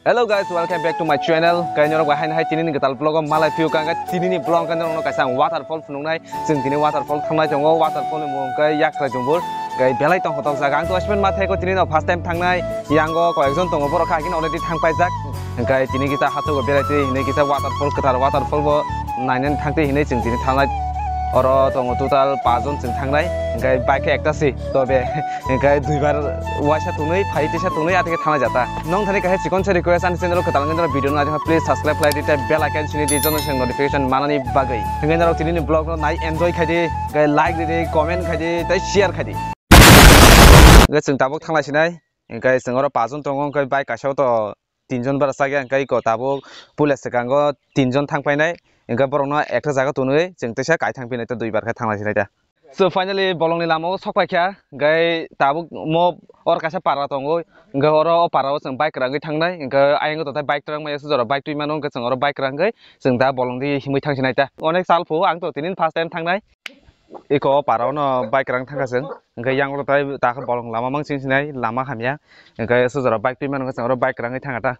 Hello guys, welcome back to my channel. Kaya nyo hai hai tini ni gatal vlog malai view kan tini ni vlog kan nong kaisang waterfall phunung nai jeng tini waterfall thangnai jongo waterfall ni mung kai yak ra jongbur kai belai tong hotong jagang to aspen mathai ko tini no first time thangnai yango koekjon tongo boro kha kin already thangpai jak kai tini kita hatu go belai ti hinai kita waterfall ketar waterfall bo nainen thangte hinai jeng tini thangnai oro tongo total 5 jon jeng thangnai kai bike ekta si tobe kai duibar waisa tunai phaiti sa tunai atike thana jata nong thani kai chikon cheri ko san channel ko talang nang video na please subscribe like it bell icon chini di jon notification manani bagai ngai nang tini ni vlog no nai enjoy khai kai like di comment khai tai share khai gai jeng tabuk thanglai sinai kai jeng oro 5 jon tongo kai bike kasau to 3 jon bara sage kai ko tabuk police sekango 3 jon thangpainai enka borokno ekta jaga tunui jeng tesa kai thangpinai to duibar khai thanglai sinai ta. So finally bolong ni lamo sokpai kya gai tabuk mo or kaisa para tongo enga oro para o jeng bike rangai thangnai enga ayengo to bike trang mai sujoro bike tui mano enga jeng oro bike rangai jeng da bolong di himui thangsinai ta onek sal phu ang to tinin first time thangnai eko para no bike rang thangka jeng enga yang lo tai ta bolong lama mang sinsinai lama hamya enga sujoro bike tui mano jeng oro bike rangai thangata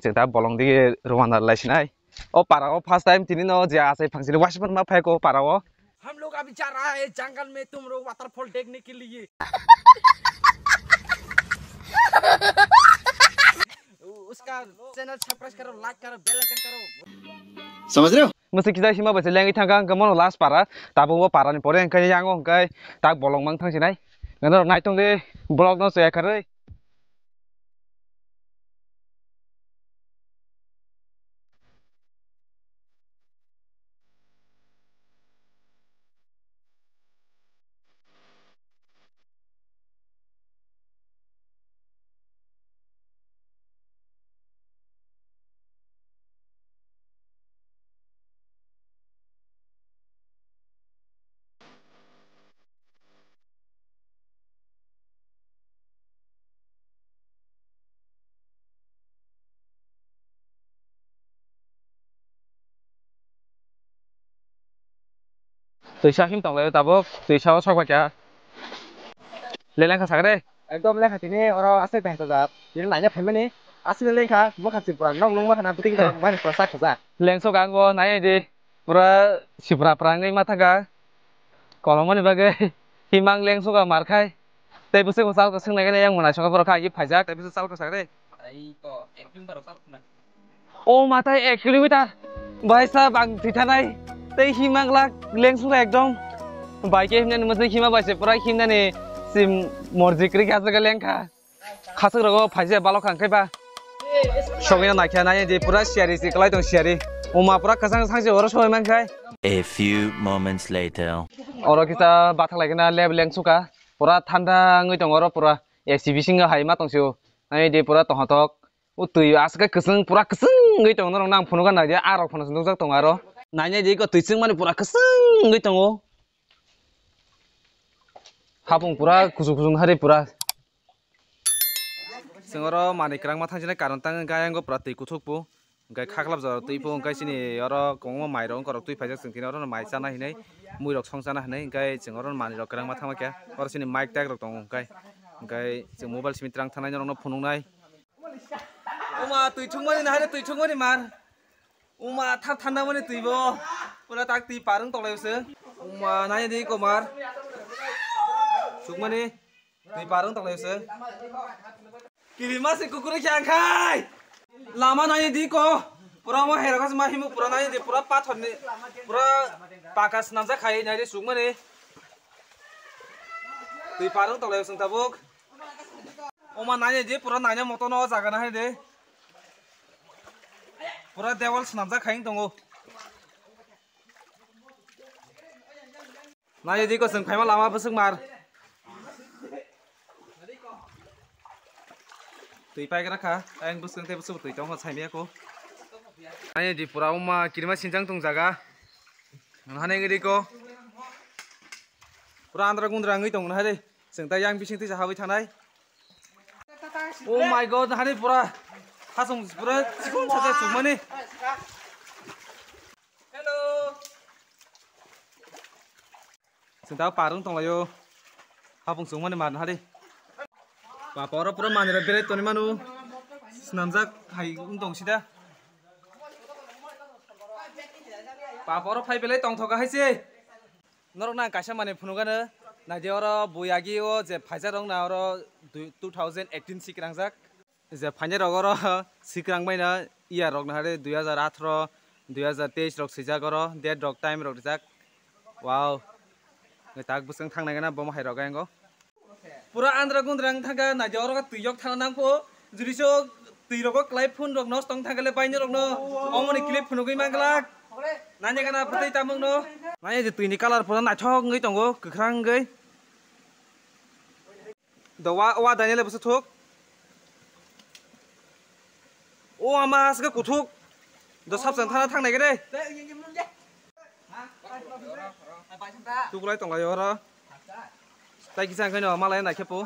jeng da bolong di rwana laisinai o para o first time tinin no ja asai phangsin wasman ma phai ko para o हम लोग अभी जा रहा है जंगल में तुम लोग waterfall देखने के लिए उसका चैनल सब्सक्राइब करो लाइक करो बेल आइकन करो समझ रहे हो मुझे किसी हिमा बसे लेंगी थांगा गमन लास्ट पारा ताबो वो पारा नि परे अंkai yango अंkai tak bolong mang thangsinai ngano naitong de blog no share kare tuisa him tong le tabo tuisa o sokwa kya lelang kha sagre एकदम लेखा तिने और आसे पैसा जा तिने नाइना फेमने आसे लेखा मखासे पुरा नंग नंग मखाना पुति माने प्रसा खजा lengso gango nai di pura sipra prangai mathaga kolomani bagai himang lengso ga markhai tei buse ko sal ko singnai ga yang munai soka pura kha gi phaijak tei buse sal ko sagre ai to 1 kilometer sal na o matai 1 kilometer bai sa bang thithanai tei himang lak lengso ga ekdom bike himna mase hima baise pura himna ni sim morjikri ga jaga lengkha khasuk rogo phaije balok khangkai ba sogina naikha nai di pura siari si klai tong siari oma pura kasang sangse oro soi mankhai. A few moments later. Oro kita bathak lagi na lab lengsuka pura thanda ngui tong oro pura exhibition ga haima tongsiu nai di pura tohatok utui asga keseng pura keseng ngui tong nang nang phunu ga na dia arok phunu sung jak tong aro nai di ko tuising mane pura keseng ngui tongo habung pura kusung kusung hari pura sengoro manikrang ma thangjina karon tang ga yango pura tui kuthukpu gai khaklap jar tui pu gai sini oro kongma mairong korok tui phaijak singtin oro mai chana hinai muirok songchana hinai gai jengoro manirok krang ma thangma kya oro sini mic tag rok tongo gai jeng mobile simitrang thanai rok no phunungnai uma tui thungmani na hare tui thungmani man uma thap thanda mani tui bo pura tak tui parung tolaise uma nai di komar thungmani tui parung tolaise kirima se kukure kyang khai lama nai di ko pura mo hera kas ma himu pura nai di pura pathor ni pura pakas namja khai nai di sugmani tui parung tolai sung tabuk oma nai di pura nai moto no jaga na hai de pura dewal namja khai tongo nai di ko sung khai ma lama busuk mar tui pai ga kha ang busung te busuk tui tong chai me ko ai di pura uma kirima sinjang tung jaga hane ngri ko pura andra gundra ngai tong na re sing ta yang bising ti habai thanai oh my god hane pura hasung pura chikun chaja chumani hello sing ta parung tong layo habung chumani man hare Papa ora pura manira bere toni manu Snamjak hai ungtong sida. Paporo phai belai tongthoka haise. Norok na kaisa mane phunugano naide oro boyagi o je phajar rong na oro 2018 sikrangjak. Je phajar rog oro sikrangbai na year rog na hare 2018 2023 rog sijak oro date rog time rog jak. Wow. Tak busang thang nagana bom hai rog ango. Pura andra gundrang thaga naide oro ka tuyok thang nangpo juriso tuirok klai phun rog nos tong thangale bainyo rog no omoni clip phunugui manglak. Nanya kana putai tamung no. Nanya je tuini color pura naithok ngai tongo kwkrang ngai. Do wa daniel busu thuk. O ama asga kuthuk. Do sabjang thana thangnai ge dei. Tukulai tongai ora. Tai kisang kai no malai na khepu.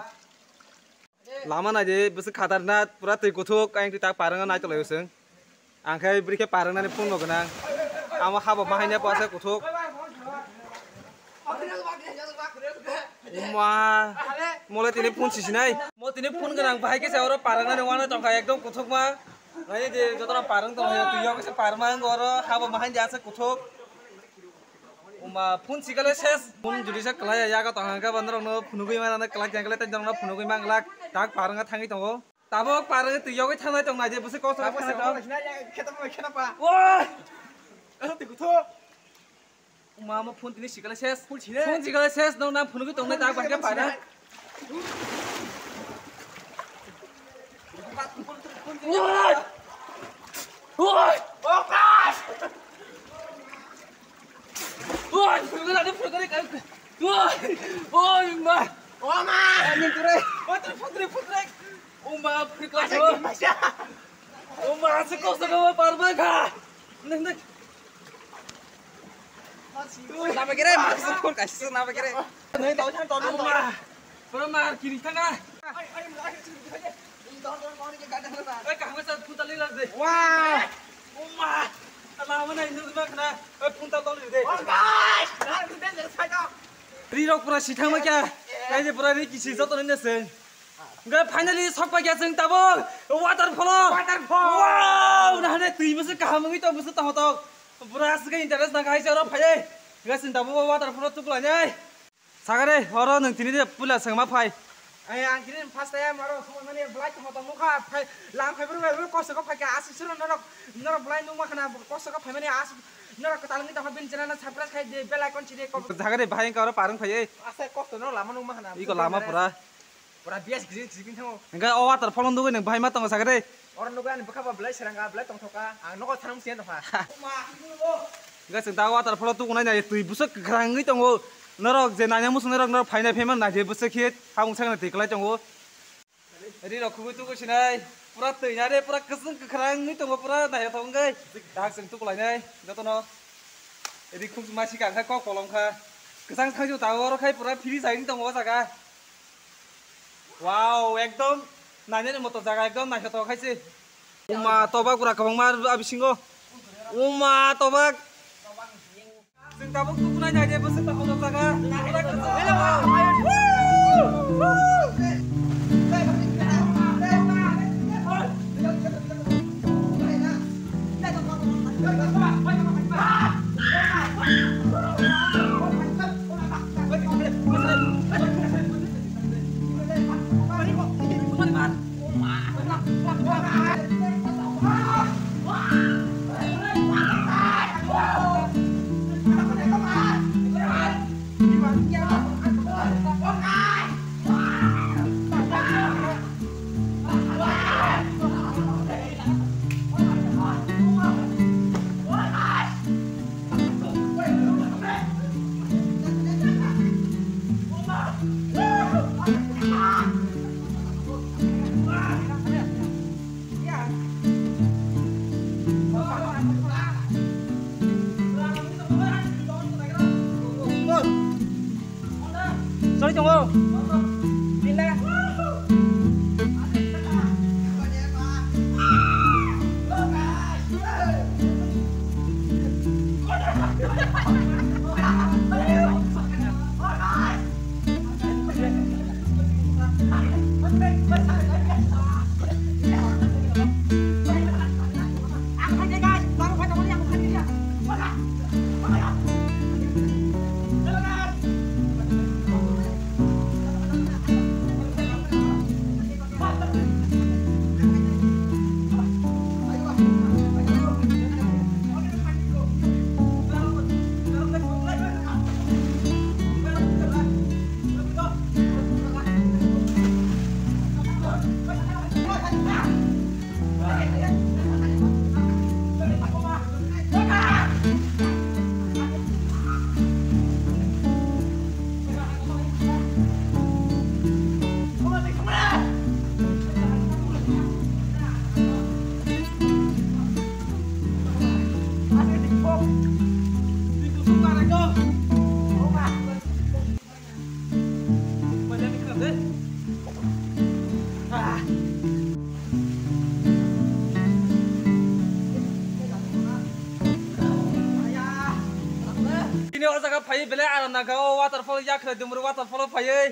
Lama na je busu khatarna pura tui kuthuk aing tak parang na tolai usung. Angkai brike parang na phun no ganang. Ama haba mahainya puasa kuthuk. Uma mulai tini phun sisinai. Mo tini phun ganang bahai ke sauro parang na wana tongkai ekdom kuthuk ma. Ngai je jotora parang tong hayo tuyo ke parang ma ngoro haba mahain jasa kuthuk. Uma phun sikale ses phun judisa kelaya ya ka tonganga bandrong no phunugui mana kelak jangkale tan jong no phunugui manglak tak parang nga thangi tongo. Tabo parang tuyo ke thanai tong naje busi kosa phana tong. Wah! Mama phun tini sikala ses phun sikala ses no na phunu ki tongnai tak bangke pada oi okas oi phunu na phunu ka oi ma oma ani ture putre oma phunu oma se kosa ka parba ka nang Nama kira maksud pun kasih nama kira. Nih tahu kan tahun ini. Permar kiri tengah. Kamu saat punta lihat deh. Wah, umah. Lama nih itu tuh kena punta tol deh. Rirok pura sitang macam. Kayaknya pura ini kisah satu nih sen. Enggak finally sok pagi asing tabung. Waterfall. Wow, nah nih tuh mesti kamu itu mesti tahu. Pura asga interest na kai charo phai ga sin tabu waterfall tu kulanya sagare horo nang tini de pula sangma phai ai ang kini first time horo somane blai to mata mukha phai lang phai bru koso ko phai ka asi suru nor blai nu makhana koso ko phai mane as nor ka talangi ta bin chana na subscribe khai de bell icon chide ko sagare bhai ka horo parang phai asa kosto no lama nu makhana iko lama pura bias gizing thango enga o waterfall ndu nang bhai ma tong sagare orang nugan bekapa belai serangga belai tong thoka ang noko thanam sien toha enggak senta waterfall tu kunai na tui busuk krangi tongo norok je nanya musung norok nor phaina pheman na je busuk khit hamung sang na tiklai tongo ri rok khu tu ko sinai pura tui na re pura kesung krangi tongo pura na thong gai dak sing tu kulai nai jotono ri khum masi ka kha ko kolong kha kesang khaju tawor khai pura phiri saing tongo jaga wow ekdom nanya moto jaga ekdom na khato khaisi uma tobak pura kabangma abisingo uma tobak sing tabuk tu puna jaga bus ta kono jaga Sorry tunggu. Pindah. ini orang jaga payah beli aran naga waterfall ya kena dumur waterfall payah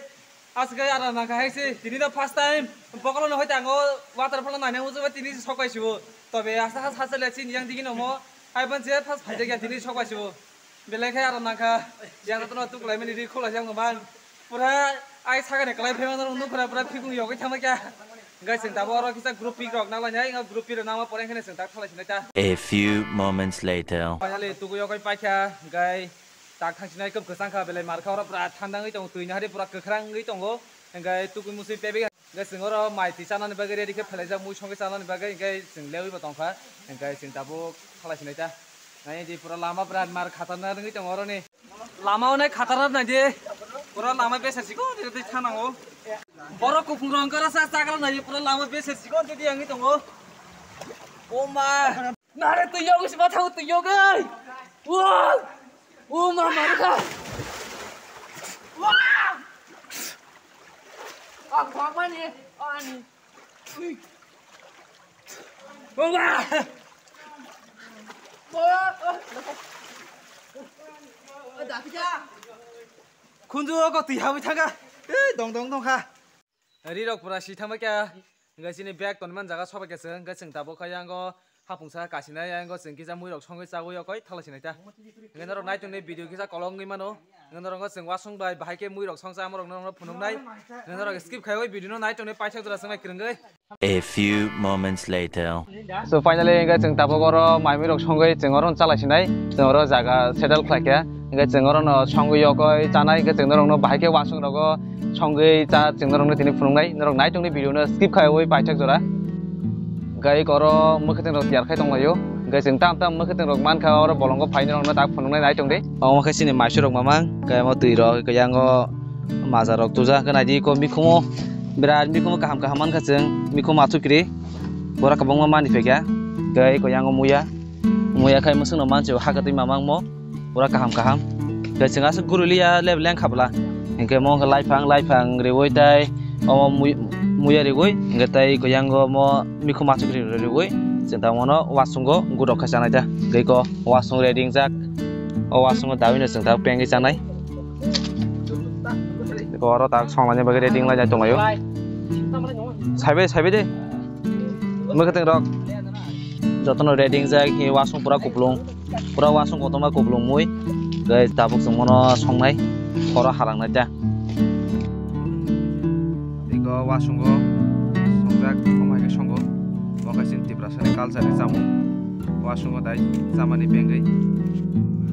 asal aran naga hai sih ini dah first time pokoknya noh jango waterfall nanya musuh ini sokai sih tapi asal hasil lihat sini yang tinggi nomo hai pun sih pas payah ya ini sokai sih beli kayak aran naga yang tu tuh kalau ini di kolam yang kemana pura ai saga nih kalau pemain orang pura pikun yoga sama kya guys yang tahu orang kita grup pikok nalanya ingat grup pikok nama orang kena sentak salah sini ta A few moments later. finally tuh yoga pakai guys tak thang sinai ke kesangka belai marka orang pura tandang itu tuh hari pura kekerang itu ngo guys tuh musuh pebe guys sengoro mai ti sana nih bagai dia pelajar musuh ke sana nih bagai guys seng lewi batong fa guys yang tahu salah sini ta nah ini pura lama pura mar khatarna itu orang nih lama nih khatarna nanti pura lama besar sih kok di sana ngo borok kupung rong kerasa sakral nanti pura lama besar sih kok di yang itu ngo oh ma nare tuh yoga sih batang tuh yoga wah mereka wah apa nih ini kunju kok tiap itu dong kah hari rok pura sih tambah kya nggak sini bag teman jaga sobat keseng nggak seng tabok kayak anggo hapungsa kasihnya yang anggo seng kita muirok songoi sagu ya koi thalah sini ta nggak orang naik tuh nih video kita kolong gimana no nggak orang seng wasung bahai ke muirok songsa amorok nong punung naik nggak orang skip kayak video naik tuh nih pacar tuh langsung naik kerenggai. A few moments later. So finally nggak seng tabok orang mai muirok songoi seng orang salah sini seng orang jaga settle kelak ya nggak seng orang no songoi ya koi canai nggak seng orang no bahai ke wasung rogo songoi ca seng orang no tini punung naik orang naik tuh nih video no skip kayak woi pacar tuh lah gai koro mukhiting rok tiar khai tonglayo gai sing tam mukhiting rok man kha oro bolongo phaini rok na tak phunungnai nai tongde o makhe sini maisu rok mamang gai mo tui rok gai yango maza rok tuja kana ji ko mikhumo birat mikhumo kaham man kha jeng mikhumo athukri bora kabang ma mani fekya gai ko yango muya khai musung no manche hakatui mamang mo bora kaham gai sing asu guruliya lebleng khabla engke mo laifang rewoi tai o muya rigoi ngatai ko yango mo mikhu masukri rigoi jenta mono wasungo gurok khasana ja geiko wasung reading jak o wasungo dawina jenta pengi janai ko oro tak songlanya bagi reading la ja tonglayo saibe de mukhateng rok jotono reading jak hi wasung pura wasung kotoma kuplung mui gai tabuk mono songnai oro harangna ja wasunggo songjak omai ke songo wakasin tibrasani culture ni jamu wasunggo dai jamani bengai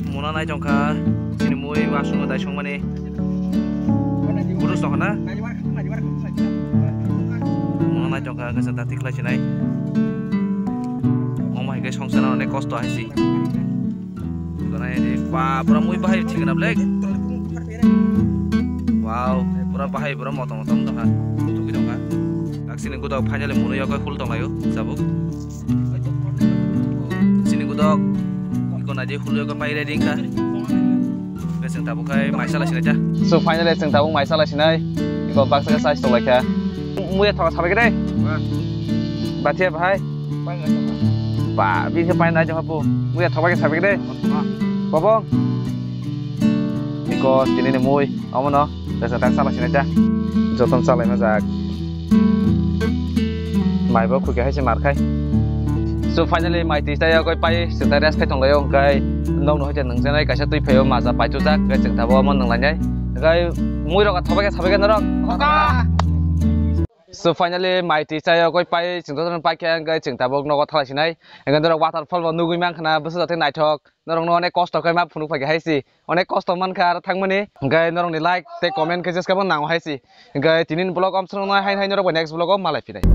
mona nai jongkha sini mui wasunggo dai songmani burus dongna mona nai jongkha ke santa tikla sinai omai ke songsana onek kosto haisi kana ini pa pura mui bahai thigna blek wow pura bahai pura motong dongha sini gudok finally munu ya koi hul tonglayo sabuk sini gudok ikon aja hul ya koi pai reading ka beseng tabuk kai maisala sini aja so finally seng tabuk maisala sini ikon baksa ka size tolak ya muya thok sabe gede batia bhai ba bi ke pai na jong hapu muya thok ka sabe gede bobong iko tini ni mui amono beseng tak salah sini aja joton salai mazak mai bo khuke haise mar khai so finally mai ti ta ya koi pai sing ta res khai tong layo kai nong no hoje nang janai kaisa tui phayo maja pai tu jak kai sing ta bo mon nang lai kai mui rok thobake sabake narok so finally mai ti ta ya koi pai sing ta pai kya kai sing ta bo nogo thala sinai engan dor waterfall bo nugui mang khana busu jate naithok norong no onek kosto kai ma phunu phage haisi onek kosto man kha ar thangmani kai norong ni like te comment ke jeska bo nang haisi kai tinin blog omsong na hai norok next blog malai firai